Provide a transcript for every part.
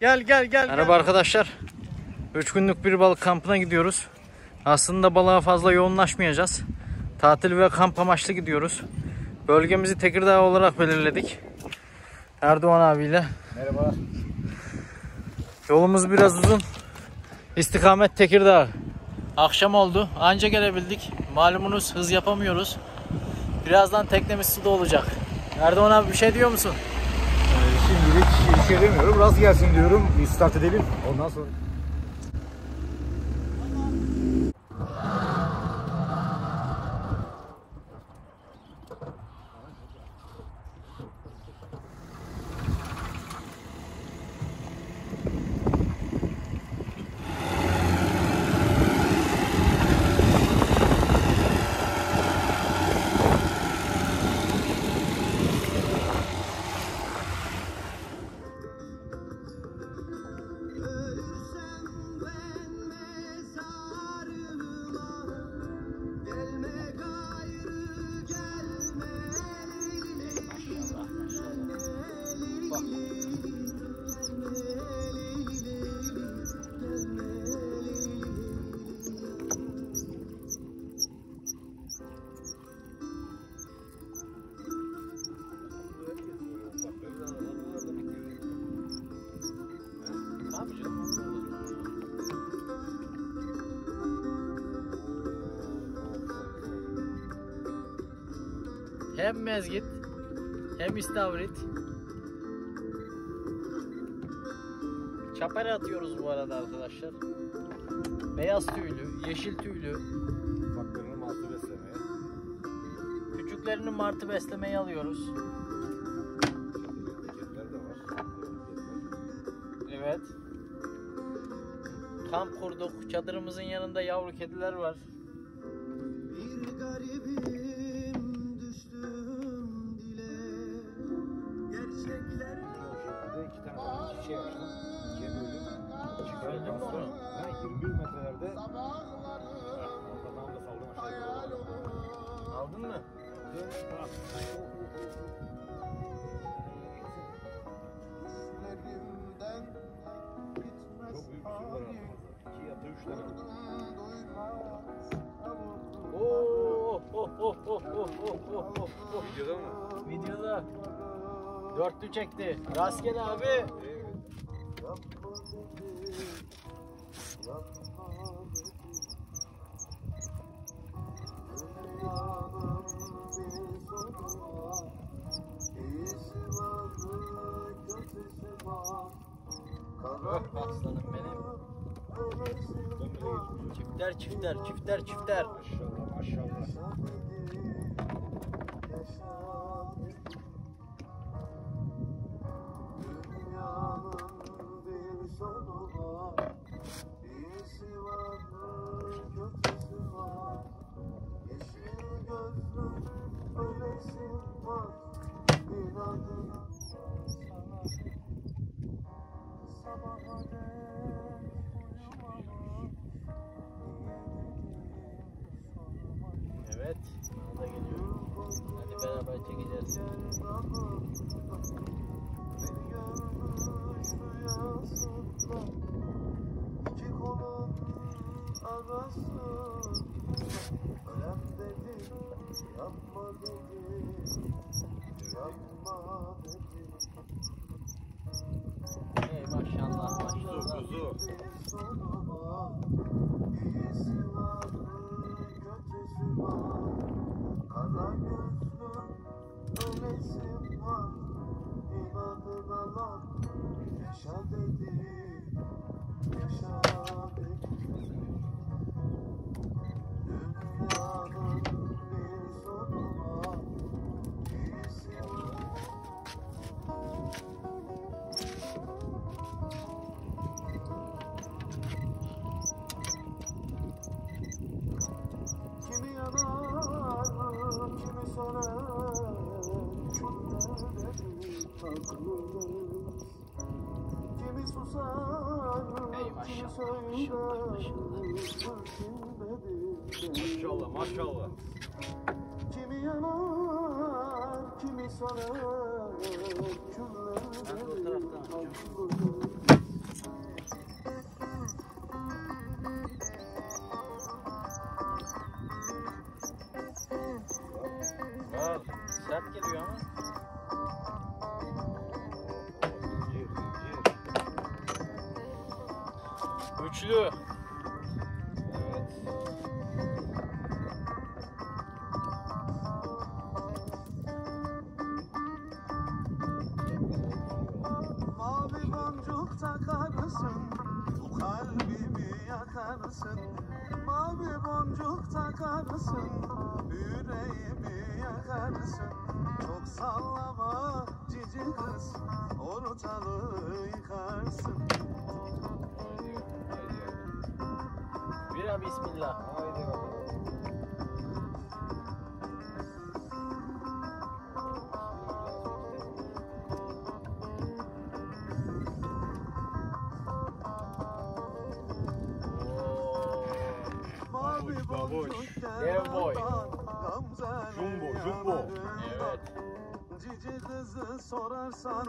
Gel gel gel. Merhaba arkadaşlar. 3 günlük bir balık kampına gidiyoruz. Aslında balığa fazla yoğunlaşmayacağız. Tatil ve kamp amaçlı gidiyoruz. Bölgemizi Tekirdağ olarak belirledik. Erdoğan abiyle. Merhaba. Yolumuz biraz uzun. İstikamet Tekirdağ. Akşam oldu. Anca gelebildik. Malumunuz hız yapamıyoruz. Birazdan teknemiz suda olacak. Erdoğan abi bir şey diyor musun? Şimdilik bir şey demiyorum. Rast gelsin diyorum. Bir start edelim. Ondan sonra... Hem mezgit hem istavrit. Çapara atıyoruz bu arada arkadaşlar. Beyaz tüylü, yeşil tüylü. Ufaklarını martı beslemeye. Küçüklerini martı beslemeye alıyoruz. Kediler de var. Evet. Kamp kurduk. Çadırımızın yanında yavru kediler var. Bir garibim düştüm dile. Gerçekler O şekilde 2 tane şey açtım. 2'ye böldüm. Gördün mü onu? 21 metrelerde ortadan da saldım aşağıya. Aldın mı? düşlerimden bitmez Çok büyük bir sürü var aslında. 2 ya da 3 tane. Oh, oh, oh, oh, oh, oh, oh, oh, oh. Videoda mı? Videoda. Dörtlü çekti. Rastgele abi. Evet. Aslanım benim. Çifter çifter çifter çifter. Maşallah maşallah. Evet. O da geliyor. Hadi beraber çekeceğiz. İki kolun arası ölen dedi, yapma dedi, yapma dedi. Hey maşallah maşallah. Kuzu. Sonuma iyisi var, kötüsü var. Kara gözlü öylesi var. İnadına lan yaşa dedi, yaşa dedi. Dünyanın bir sonu var, iyisi var. Kimi yanar, kimi söner, külleri taklıyoruz. Kimi susar, kimi söyler, Maşallah maşallah. Kimi yanar, kimi söner, külleri Ben de o taraftan alacağım. taklıyoruz. Üçlü. Mavi boncuk takarsın, kalbimi yakarsın. Mavi boncuk takarsın, yüreğimi yakarsın. Çok sallama cici kız, ortalığı yıkarsın. Bira bismillah. Haydi bakalım. Mavi babuş. boncuk Dev boy. Gamze'ye Jumbo, jumbo. yanarım. Evet. Cici kızı sorarsan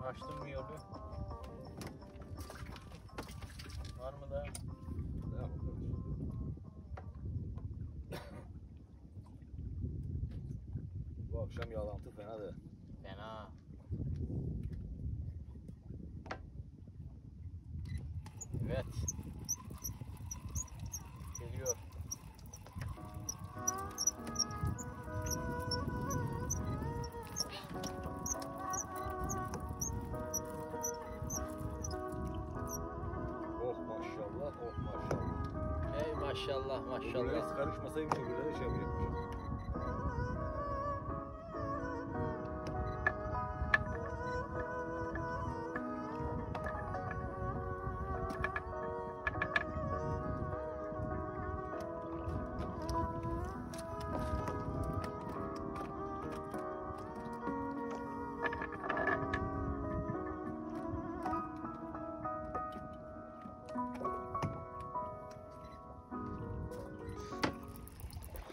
Açtım mı yolu? Var mı da? Bu akşam yağlantı fena da. Fena. Evet. Geliyor. Oh maşallah, oh maşallah. Ey maşallah Öbürleri maşallah. karışmasaymış öbürleri şey yapacakmış.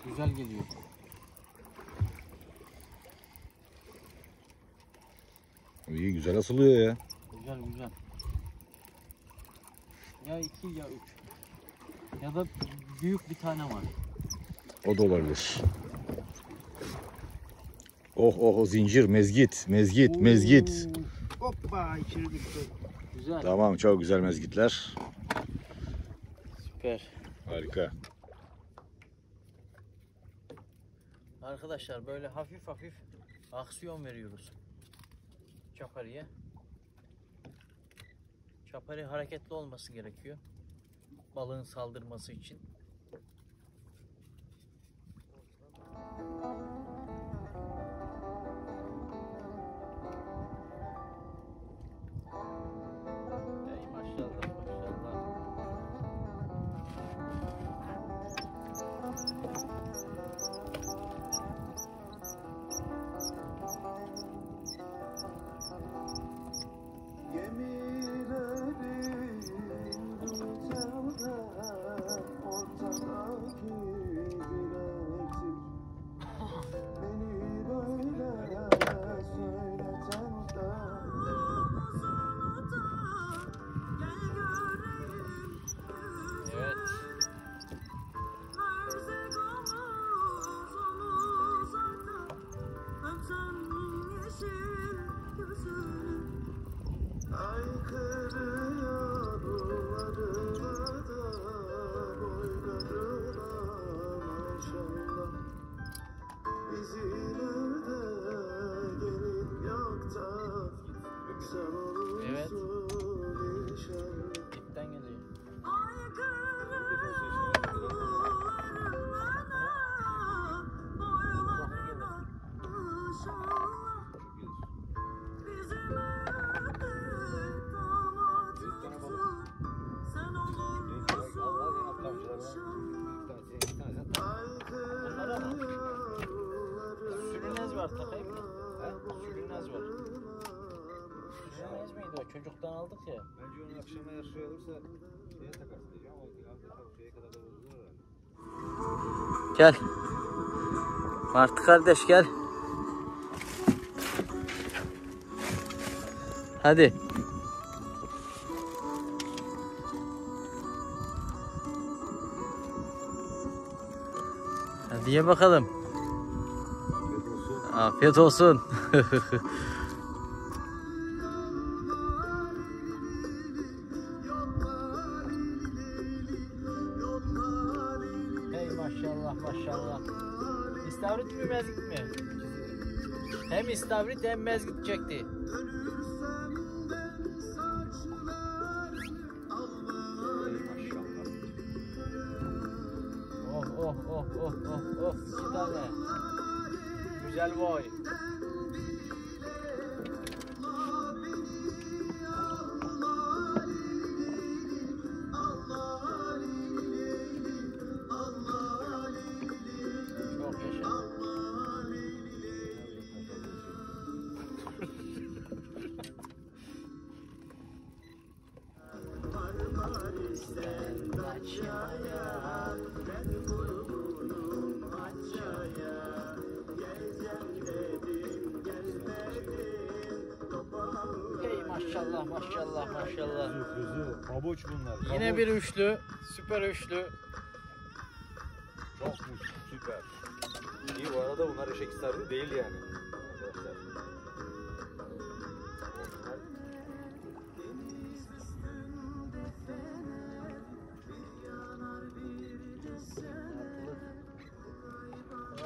Güzel geliyor. İyi güzel asılıyor ya. Güzel güzel. Ya 2 ya 3. Ya da büyük bir tane var. O da olabilir. Oh oh zincir, mezgit, mezgit, mezgit. hoppa içeri düştü. Güzel. Tamam çok güzel mezgitler. Süper. Harika. Arkadaşlar böyle hafif hafif aksiyon veriyoruz çapariye. Çapari hareketli olması gerekiyor balığın saldırması için. Ey maşallah maşallah. Gemilerin rüzgarda ortadaki bilektir. Beni böyle söyleten de Evet. aykırı yollarına da boylarına maşallah. Bizimle de gelip yakta sen Evet. olursun inşallah. Dipten geliyor. Sürünez var takayım mı? Sürünez var. Sürünez miydi o? Çocuktan aldık ya. Bence onu akşam eğer şey olursa şeye takarsın diyeceğim ama şeye kadar da bozulur herhalde. Gel. Martı kardeş gel. Hadi. Hadi ye bakalım. Afiyet olsun. Yollar Maşallah. İstavrit mi mezgit mi? Hem istavrit hem mezgit çekti. Oh. 2 tane. Güzel boy. Çok yaşa. Hey maşallah. Kuzu, pabuç bunlar. Yine pabuç. bir üçlü, süper üçlü. Çokmuş, süper. İyi bu arada bunlar eşek istavri değil yani. Arkadaşlar.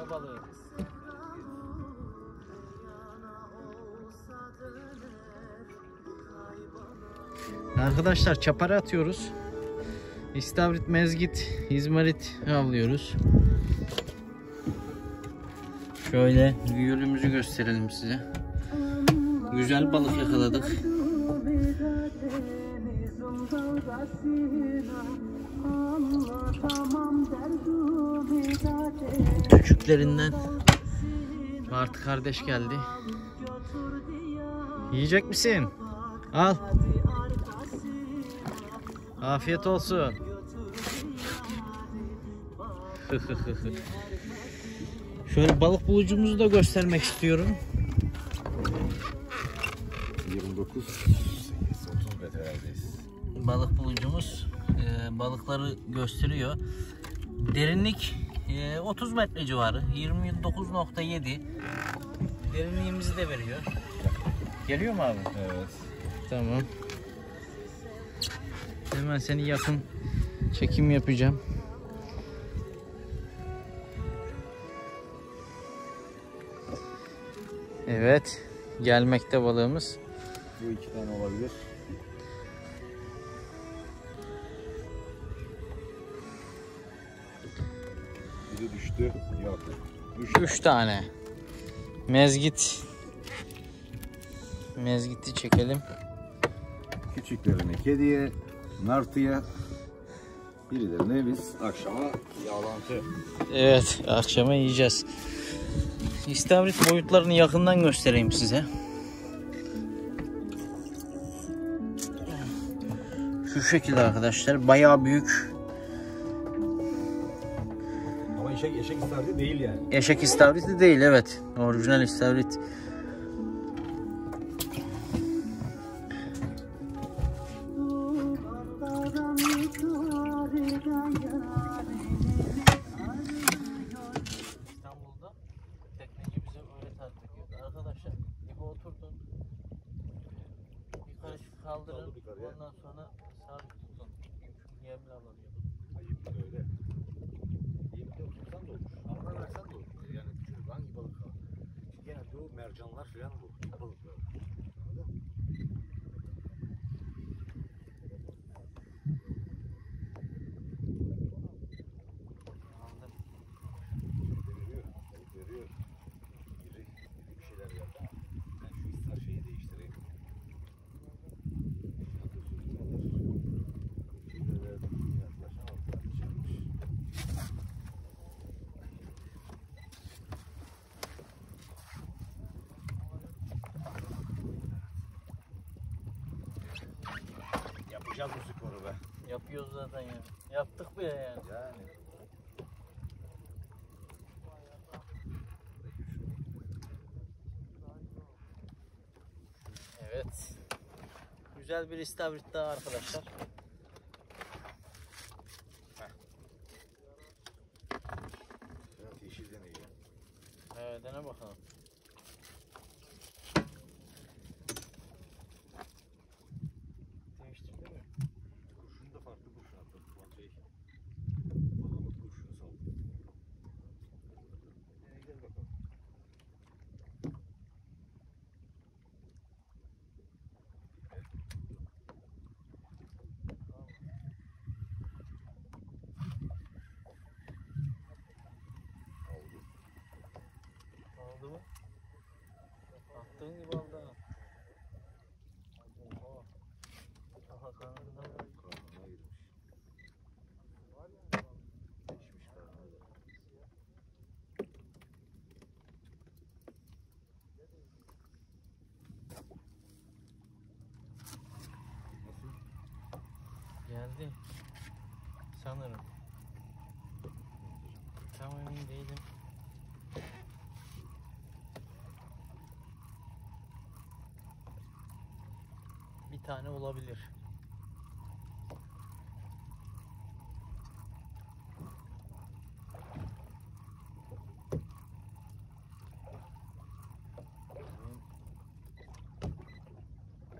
Ne balığı? Arkadaşlar çapara atıyoruz. İstavrit, mezgit, izmarit avlıyoruz. Şöyle gölümüzü gösterelim size. Güzel balık yakaladık. Küçüklerinden Martı kardeş geldi. Yiyecek misin? Al. Afiyet olsun. Şöyle balık bulucumuzu da göstermek istiyorum. 29, 30 metrelerdeyiz. Balık bulucumuz balıkları gösteriyor. Derinlik 30 metre civarı. 29.7. Derinliğimizi de veriyor. Geliyor mu abi? Evet. Tamam. Hemen seni yakın çekim yapacağım. Evet. Gelmekte balığımız. Bu 2 tane olabilir. Biri düştü. Yok. 3 tane. Mezgit. Mezgiti çekelim. Küçüklerini kediye, nartıya, birilerine biz akşama yağlantı. Evet, akşama yiyeceğiz. İstavrit boyutlarını yakından göstereyim size. Şu şekilde arkadaşlar, bayağı büyük. Ama eşek istavri değil yani. Eşek istavriti değil, evet. Orijinal istavrit. İstanbul'da tekneci bize öyle tarif ediyordu. Arkadaşlar, ipe oturdun. Bir karış kaldırın. Ondan sonra sabit tutun. Yemle alınıyordu. Ayıp da öyle. Yemde otursan da olur. Alına versen de olur. Yani küçük hangi balık var? Genelde o mercanlar falan bu. Küçük balıklar. Anladın mı? Aldım. Veriyor. Balık veriyor. İri bir şeyler geldi ama ben şu istar şeyi değiştireyim. Şeyler verdim. Yaklaşan altına çıkmış. Yapacağız bu sporu be. Yapıyoruz zaten ya. Yaptık bile yani. Yani. Evet. Güzel bir istavrit daha arkadaşlar. Biraz yeşil deneyeceğim. Evet, dene bakalım. Değiştirdi mi? Kurşunu da farklı kurşun attım. Palamut kurşunu saldım. Attığın gibi aldı ha. Oha. Aha kanadına bak. Karnına girmiş. Geçmiş karnına da. Nasıl? Geldi. Sanırım. Tam emin değilim. Bir tane olabilir.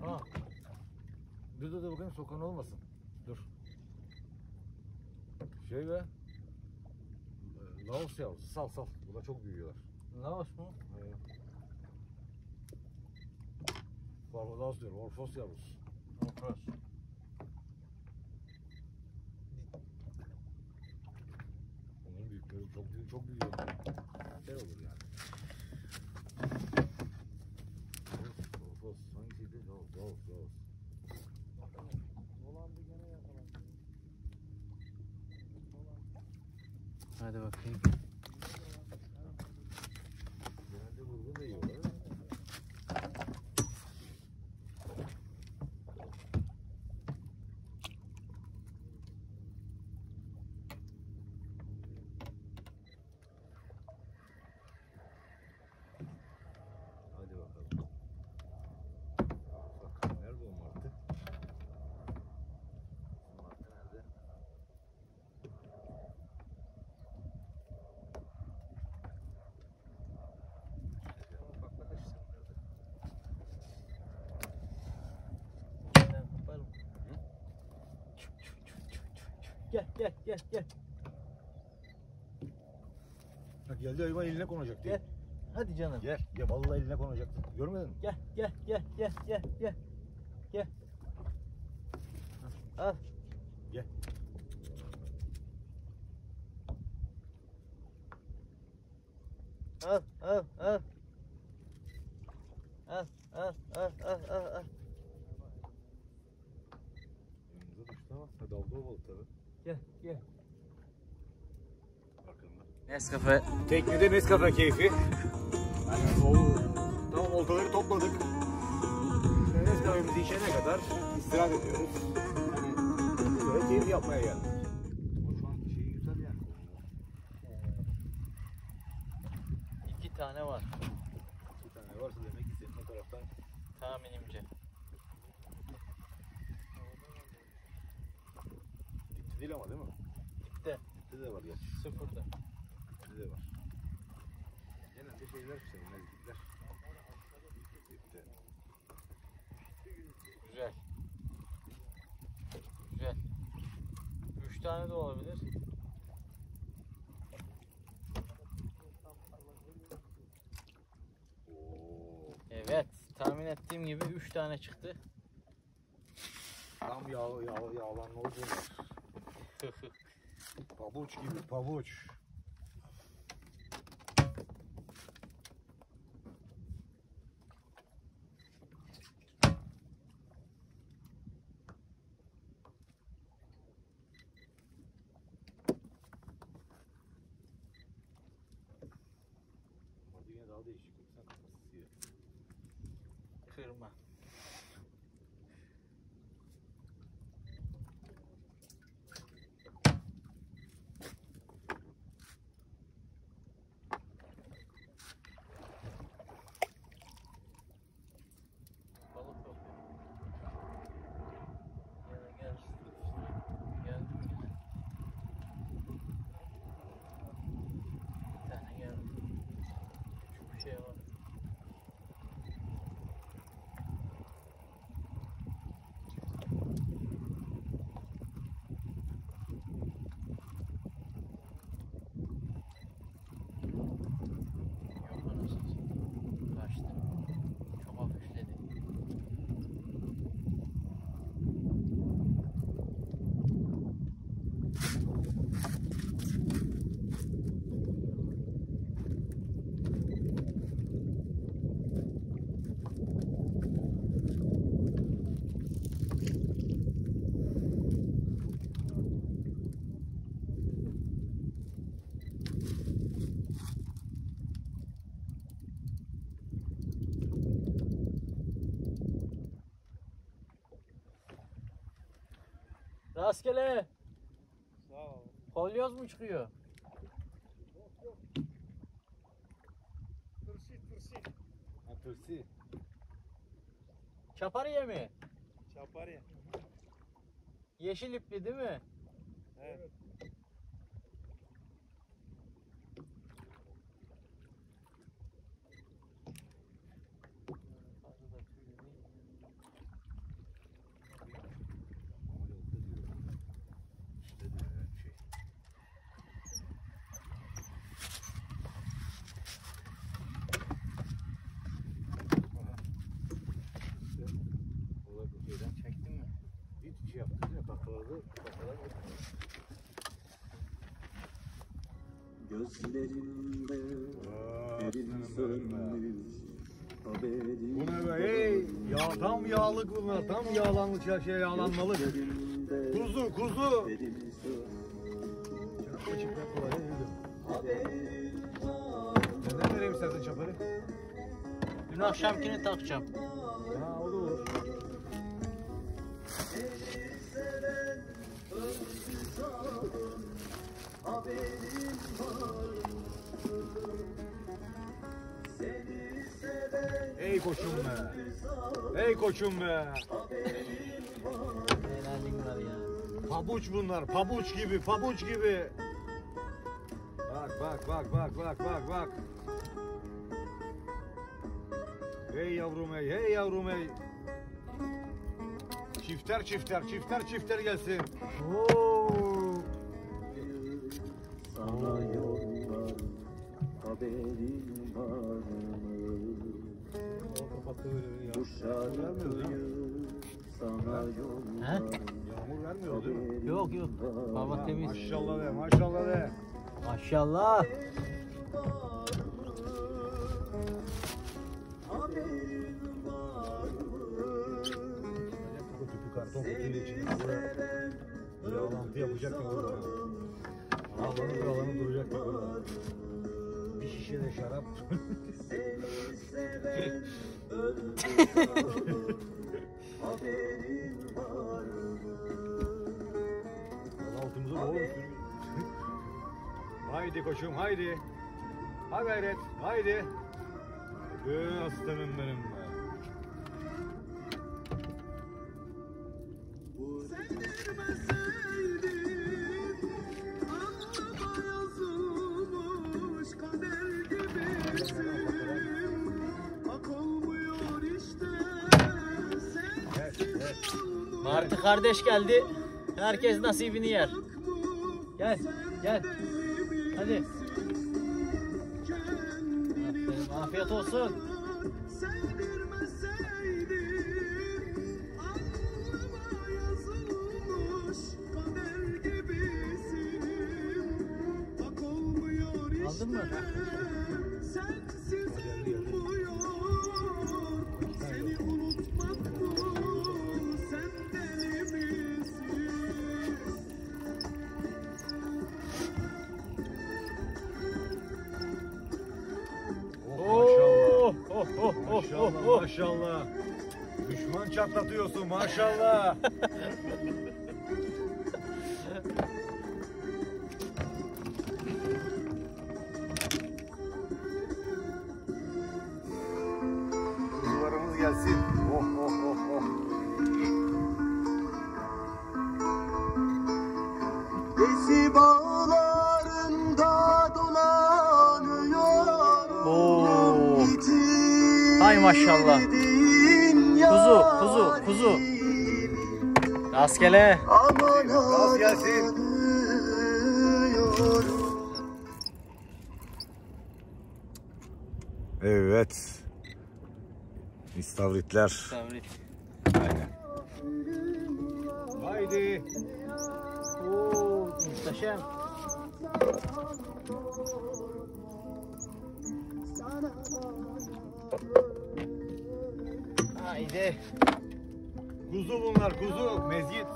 Aa, Dur bakayım sokan olmasın. Dur. Şey be. Laos yavrusu sal. Bu da çok büyüyorlar. Laos mu? Laos diyorum. Orfos yavrusu. Okros. Onların büyükleri çok büyüyorlar. Şey olur yani. Orfos hangisiydi? Laos. Hadi bakayım. Genelde vurgun da yiyorlar. Hadi bakalım. Bak nerede o martı? Martı nerede? Bak işte nerede? Ben koparım. Gel. Bak geldi hayvan eline konacak diye. Gel. Hadi canım. Gel. Ya vallahi eline konacak. Görmedin mi? Gel. Gel. Al. Gel. Al. Yanımıza düştü ama dalga o balık tabii. Gel. Arkamda. Nescafe. Teknede Nescafe keyfi. Yani tamam oltaları topladık. Nescafe'mizi içene kadar istirahat ediyoruz. Yani böyle keyif yapmaya geldik. Ama şu an şey güzel yani. 2 tane var. Bir tane varsa demek ki senin o taraftan Tahminimce. dipte değil ama değil mi? Dipte. Dipte de var gerçi. Sıfırda. Dipte de var. Genelde şeyler işte bunlar dipler. Dipte. Güzel. 3 tane de olabilir. Oo. Evet. Tahmin ettiğim gibi 3 tane çıktı. Tam yağlanma oldu. Pabuç gibi pabuç. Hadi yine daha değişik. Sen kırmızı siyah. Kırma. Balık yok ya. Gel. Geldi mi yine? Bir tane geldi. Küçük bir şey var. Rastgele. Sağ ol. Kolyoz mu çıkıyor? Tırsi. Ha, tırsi. Çapariye mi? Çapari. Yeşil ipli değil mi? Evet. Çektin mi? Hiç şey yaptın ya, bakladı. Gözlerimde derin sönmüş haberim. Bu ne be? Hey! Ya tam yağlık bunlar. Tam yağlanmış ya, şey yağlanmalık. Gözlerimde Kuzu. derin sönmüş Neden vereyim istersen çaparı? Dün akşamkini takacağım. Ha, o da olur. haberim var. Seni seven Ey koçum be. Ey koçum be. Helalin var ya. Pabuç bunlar. Pabuç gibi. Bak. Hey yavrum hey. Çifter gelsin. Oo. sana yollar haberin var mı? Bu şarkıyı sana He? yollar Yağmur vermiyor değil mi? Yok. Hava temiz. Maşallah be. Maşallah. haberin var mı? Tüpü karton kutunun içinde böyle yağlantı yapacak mı burada? Alanı duracak mı burada? Bir şişe de şarap. Haberin var mı? Altımıza doğru bir sürü. Haydi koçum haydi. Ha gayret haydi. Aslanım benim be. Sevdirmeseydin alnıma yazılmış kader gibisin. Hak olmuyor işte sensiz olmuş. Martı kardeş geldi. Herkes nasibini yer. Gel. Hadi. Aferin, afiyet olsun. Sevdirmeseydin alnıma yazılmış kader gibisin. Hak olmuyor işte Aldın mı? sensiz olmuyor. Seni unutmak bu sen deli misin? Maşallah. Düşman çatlatıyorsun maşallah. Kuzularımız gelsin. Oh. Besi bağlarında dolanıyorum. Oo. Yitirdim Hay maşallah. Kuzu. yarim. Rastgele. Aman Rast gelsin. aranıyorum. Evet. İstavritler. Tebrik. Aynen. Haydi. Oo, muhteşem. Haydi. Kuzu bunlar kuzu. Mezgit.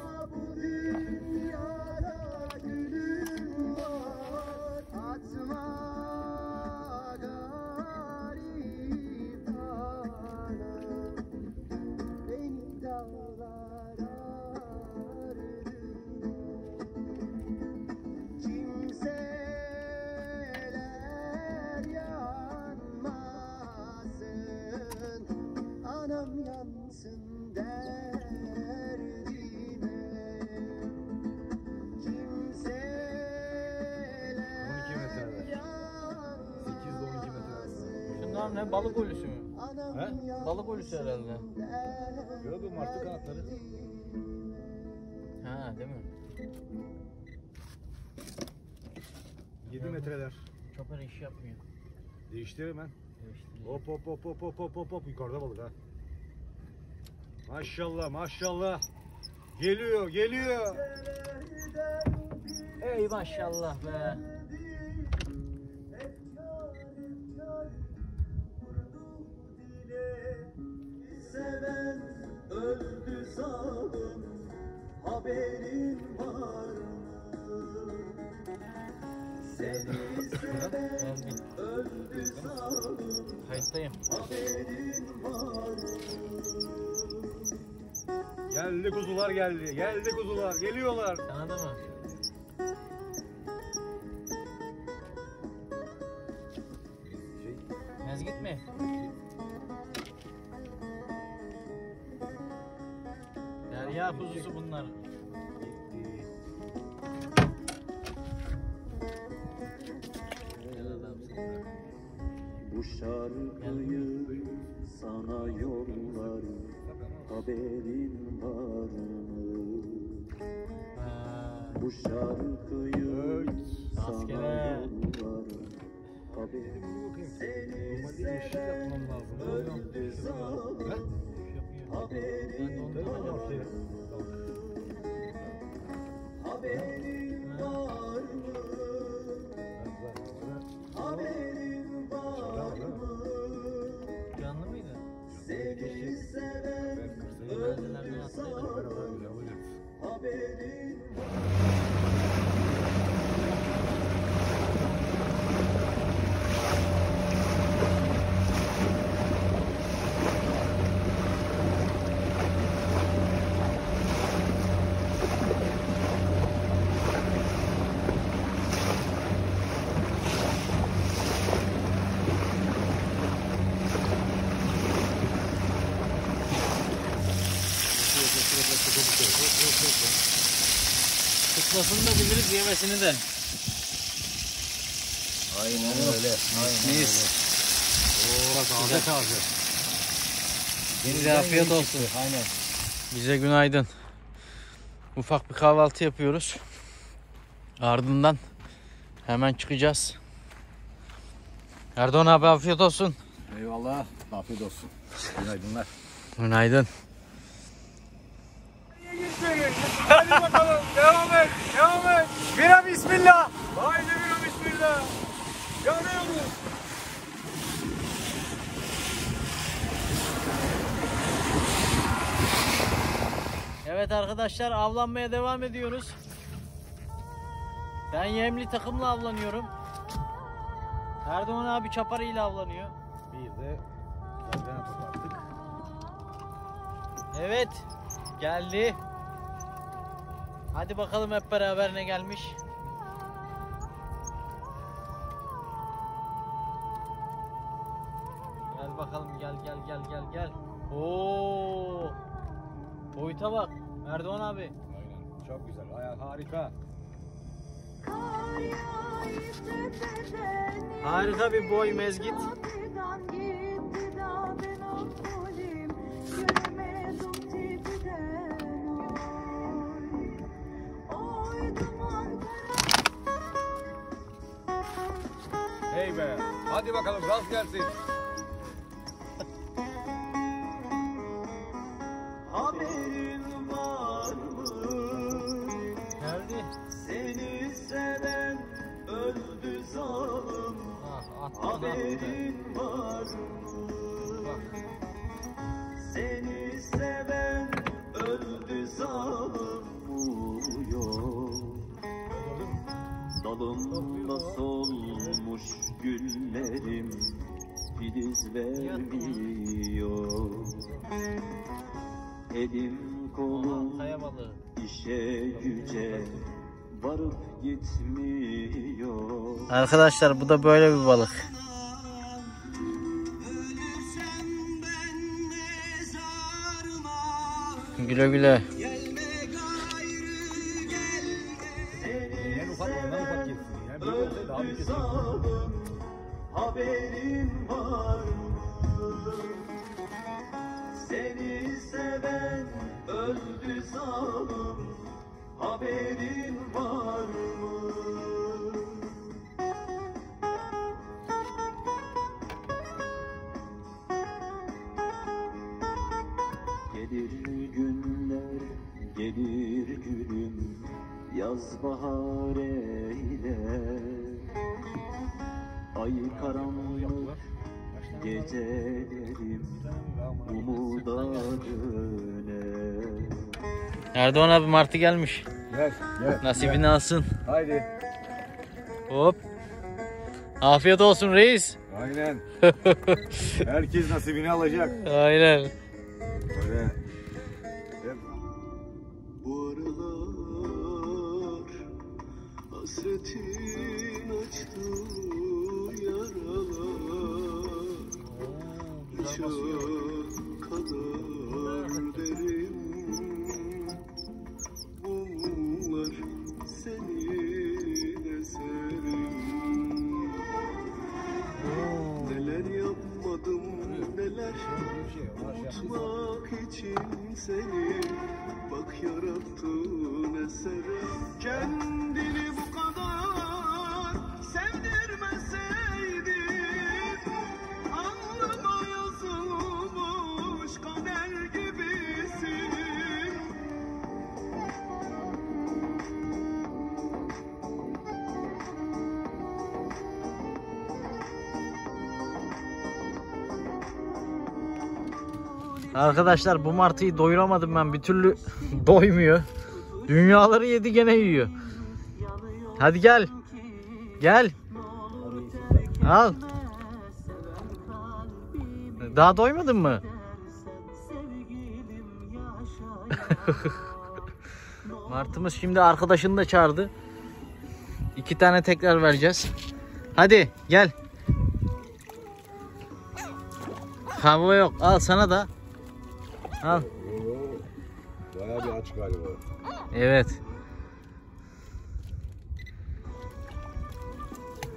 Bu ne? Balık ölüsü mü? He? Balık ölüsü herhalde. Yok bu martı kanatları. Ha değil mi? 7 metreler. Çopar iş yapmıyor. Değiştir hemen. Değiştiriyor. Hop hop hop hop hop hop hop hop. Yukarıda balık ha. Maşallah maşallah. Geliyor geliyor. Ey maşallah be. Seven öldü zalim, haberin var mı? Seni seven öldü zalim, Kayıttayım. haberin var mı? Geldi kuzular geldi. Geldi kuzular. Geliyorlar. Sana da mı? Mezgit mi? Derya kuzusu bunlar. Gel adamsın. Bu şarkıyı sana yollarım, haberin var mı? Bu şarkıyı sana Askere. yollarım, haberin Normalde yeşil yapmam lazım. öldü zalim, Ha? haberin var mı? Haberin var mı? Haberin var mı? Canlı mıydı? Seni seven Öldülerden atsaydı. haberin Tutmasını da biliriz, yemesini de. Aynen öyle. Mis. Oo, taze taze. Bize afiyet olsun. Aynen. Bize günaydın. Ufak bir kahvaltı yapıyoruz. Ardından hemen çıkacağız. Erdoğan abi afiyet olsun. Eyvallah. Afiyet olsun. Günaydınlar. Günaydın. Hadi bakalım. Devam et. Devam et. Bira bismillah. Haydi bira bismillah. Yanıyoruz. Evet arkadaşlar, avlanmaya devam ediyoruz. Ben yemli takımla avlanıyorum. Erdoğan abi çaparıyla avlanıyor. Bir de zazgana toparttık. Evet, geldi. Hadi bakalım hep beraber ne gelmiş. Gel bakalım, gel. Oo! Boyuta bak Erdoğan abi. Aynen. Çok güzel. Harika. Harika bir boy mezgit. Hey be. Hadi bakalım rast gelsin. haberin var mı? Geldi. Seni seven öldü zalim, Attı. haberin var mı? Seni seven öldü zalim, uyuyor. Dalımda solmuş güllerim filiz vermiyor. Elim kolum Kaya balığı. işe güce varıp gitmiyor. Arkadaşlar bu da böyle bir balık. Güle güle. En ufak ondan ufak gelsin. Yani böyle olsaydı daha büyük kesin. Haberin var mı? canım, haberin var mı? Gelir günler, gelir gülüm, yaz bahar eyler. Ay karanlık gecelerim umuda döner. Erdoğan abi martı gelmiş. Gel gel. Nasibini alsın. Haydi. Hop. Afiyet olsun reis. Aynen. Herkes nasibini alacak. Aynen. Böyle. Hep. Bu aralar hasretin açtı yaralar, bıçak kadar derin. Bunlar senin eserin. Neler yapmadım neler unutmak için seni. Bak yarattığın esere kendini bu kadar sevdirmeseydin. Alnıma yazılmış kader gibisin. Arkadaşlar bu martıyı doyuramadım ben, bir türlü doymuyor. Dünyaları yedi gene yiyor. Hadi gel. Gel. Al. Daha doymadın mı? Martımız şimdi arkadaşını da çağırdı. 2 tane tekrar vereceğiz. Hadi gel. Hava yok. Al sana da. Al. Bayağı bir aç galiba. Evet.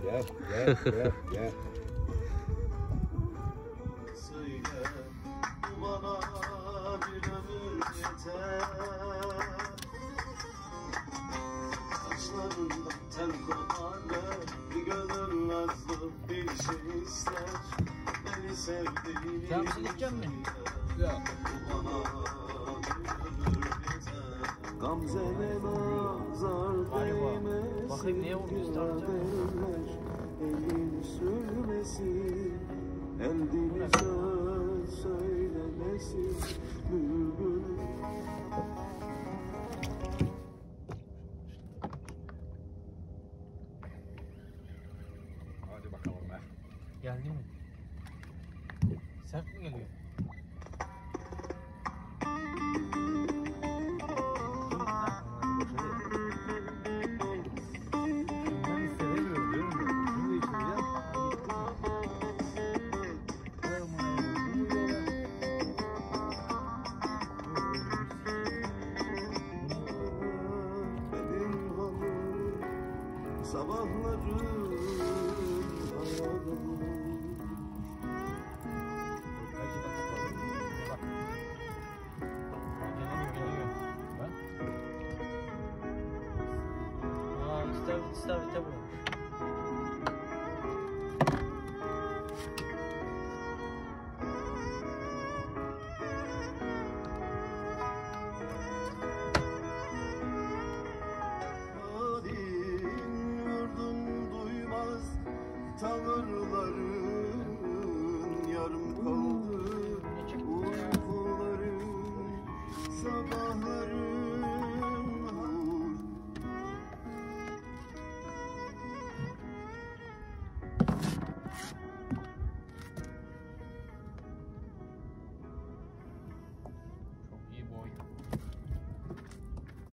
Gel gel gel gel. Söyle bana bir ömür yeter. Saçlarından tel kopardı, bir gönül nazlı bir şey ister. Beni sevdiğini Tamam, sen içecek misin? Yok. Bana bir ömür yeter. Gamzene nazar değmez. Bakayım niye vurdu Elin sürmesin, el dili söz söylemesin, bülbül. Hadi bakalım be. Geldi mi? Sert mi geliyor? Benim hanım, sabahları hayalım. Aa, istavrit istavrit bulmuş.